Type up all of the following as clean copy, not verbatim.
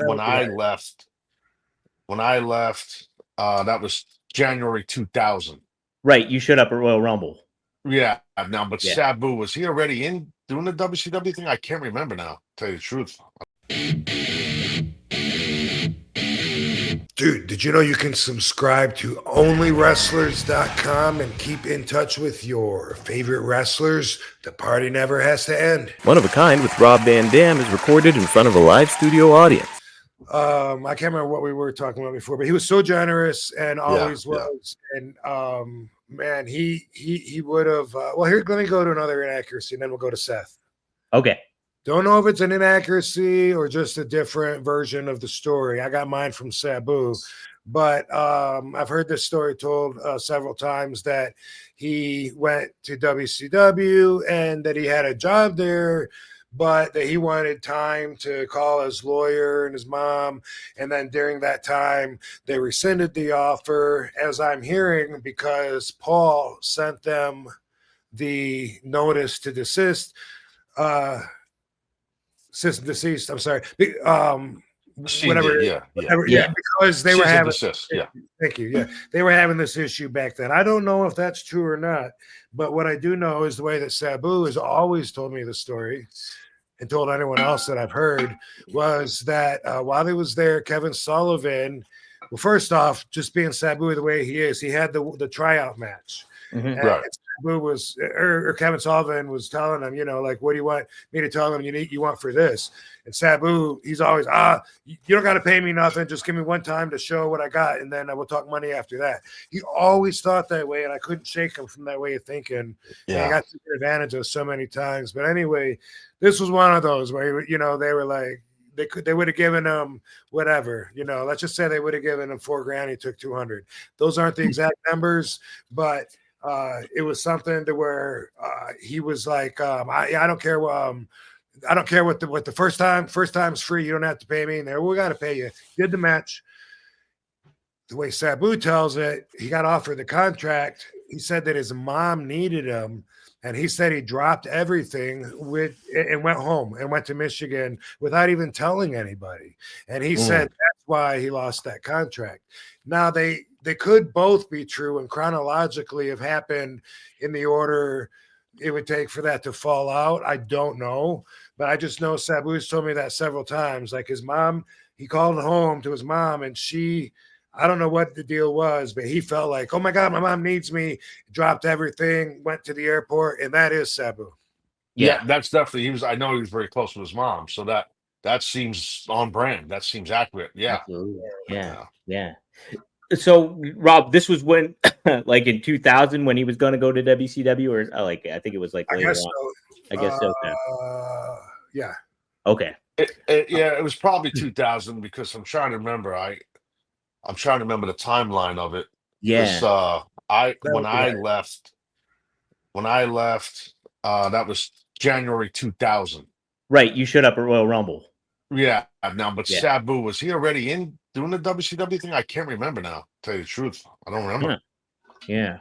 when I left, that was January 2000. Right, you showed up at Royal Rumble. Yeah, now, but Yeah. Sabu, was he already in doing the WCW thing? I can't remember now, to tell you the truth. Dude, did you know you can subscribe to onlywrestlers.com and keep in touch with your favorite wrestlers? The party never has to end. One of a Kind with Rob Van Dam is recorded in front of a live studio audience. I can't remember what we were talking about before, but he was so generous and always was. And man, he would have. Well, here, let me go to another inaccuracy, and then we'll go to Seth. Okay. Don't know if it's an inaccuracy or just a different version of the story. I got mine from Sabu, but I've heard this story told several times that he went to WCW and that he had a job there, but that he wanted time to call his lawyer and his mom. And then during that time, they rescinded the offer, as I'm hearing, because Paul sent them the notice to desist. Deceased. I'm sorry. Whatever. Yeah. Because they were having. Desist, yeah. Thank you. Yeah, they were having this issue back then. I don't know if that's true or not, but what I do know is the way that Sabu has always told me the story, and told anyone else that I've heard, was that while he was there, Kevin Sullivan. Well, first off, just being Sabu the way he is, he had the tryout match. Mm-hmm. Right. Sabu was, or Kevin Sullivan was telling him, like, what do you want me to tell him you want for this? And Sabu, he's always, you don't got to pay me nothing. Just give me one time to show what I got, and then I will talk money after that. He always thought that way, and I couldn't shake him from that way of thinking. Yeah. And I got taken advantage of so many times. But anyway, this was one of those where, they were like, they would have given him whatever, let's just say they would have given him $4,000. He took 200. Those aren't the exact numbers, but it was something to where he was like, I don't care. I don't care what the first time's free. You don't have to pay me. And we got to pay you. Did the match. The way Sabu tells it, he got offered the contract. He said that his mom needed him. And he said he dropped everything and went home and went to Michigan without even telling anybody. And he said that's why he lost that contract. Now, they could both be true and chronologically have happened in the order it would take for that to fall out. I don't know. But I just know Sabu's told me that several times. Like his mom, he called home to his mom, and I don't know what the deal was, but he felt like, oh my God, my mom needs me, dropped everything, went to the airport, and that is Sabu. Yeah, that's definitely, I know he was very close with his mom, so that seems on brand. That seems accurate. Yeah. Absolutely. Yeah. So, Rob, this was when, like in 2000, when he was going to go to WCW, or I think it was like later on. I guess so. Yeah. Okay. It was probably 2000 because I'm trying to remember. I'm trying to remember the timeline of it. Yeah. When I left, that was January 2000. Right. You showed up at Royal Rumble. Yeah. Now, but Sabu, was he already in doing the WCW thing? I can't remember now, to tell you the truth. I don't remember. Yeah.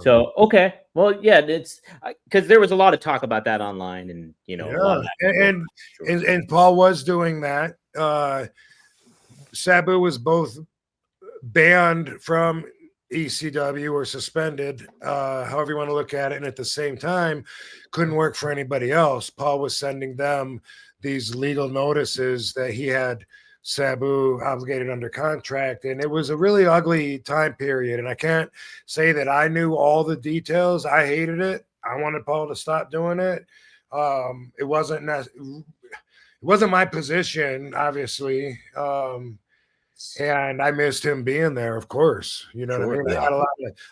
So, okay. Well, yeah, it's because there was a lot of talk about that online, and and Paul was doing that. Sabu was both banned from ECW or suspended, however you want to look at it, and at the same time couldn't work for anybody else. Paul was sending them these legal notices that he had Sabu obligated under contract, and it was a really ugly time period. And I can't say that I knew all the details. I hated it. I wanted Paul to stop doing it. It wasn't my position, obviously. And I missed him being there, of course. You know what I mean? Yeah.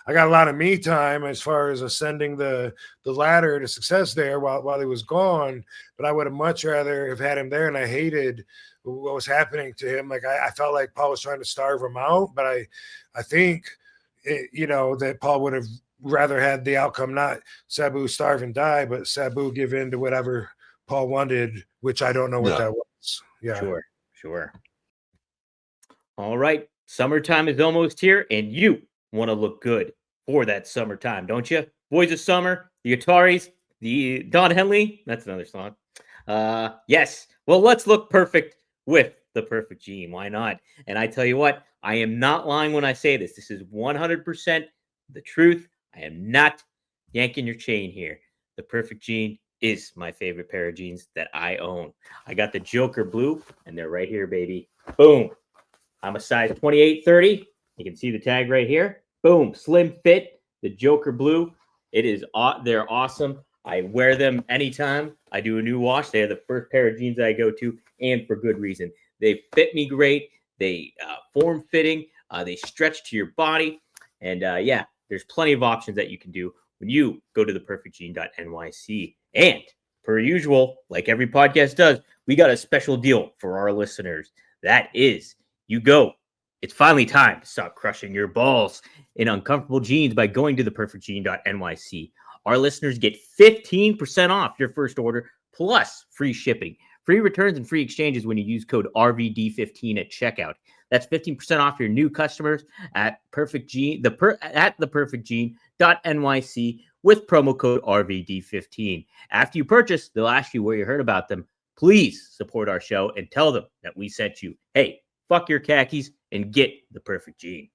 I got a lot of me time as far as ascending the ladder to success there while he was gone. But I would have much rather have had him there, and I hated what was happening to him. Like I felt like Paul was trying to starve him out, but I think that Paul would have rather had the outcome, not Sabu starve and die, but Sabu give in to whatever Paul wanted, which I don't know what that was. Yeah, sure. All right, summertime is almost here, and you want to look good for that summertime, don't you? Boys of Summer, the Ataris, the Don Henley. That's another song. Yes. Well, let's look perfect with the perfect jean. Why not? And I tell you what, I am not lying when I say this. This is 100% the truth. I am not yanking your chain here. The perfect jean is my favorite pair of jeans that I own. I got the Joker blue, and they're right here, baby. Boom. I'm a size 28-30. You can see the tag right here. Boom. Slim fit. The Joker blue. They're awesome. I wear them anytime I do a new wash. They are the first pair of jeans I go to, and for good reason. They fit me great. They form fitting. They stretch to your body. And yeah, there's plenty of options that you can do when you go to theperfectjean.nyc. And per usual, like every podcast does, we got a special deal for our listeners. That is, it's finally time to stop crushing your balls in uncomfortable jeans by going to theperfectjean.nyc. Our listeners get 15% off your first order, plus free shipping, free returns, and free exchanges when you use code RVD15 at checkout. That's 15% off your new customers at theperfectjean.nyc with promo code RVD15. After you purchase, they'll ask you where you heard about them. Please support our show and tell them that we sent you. Hey, fuck your khakis and get the perfect jean.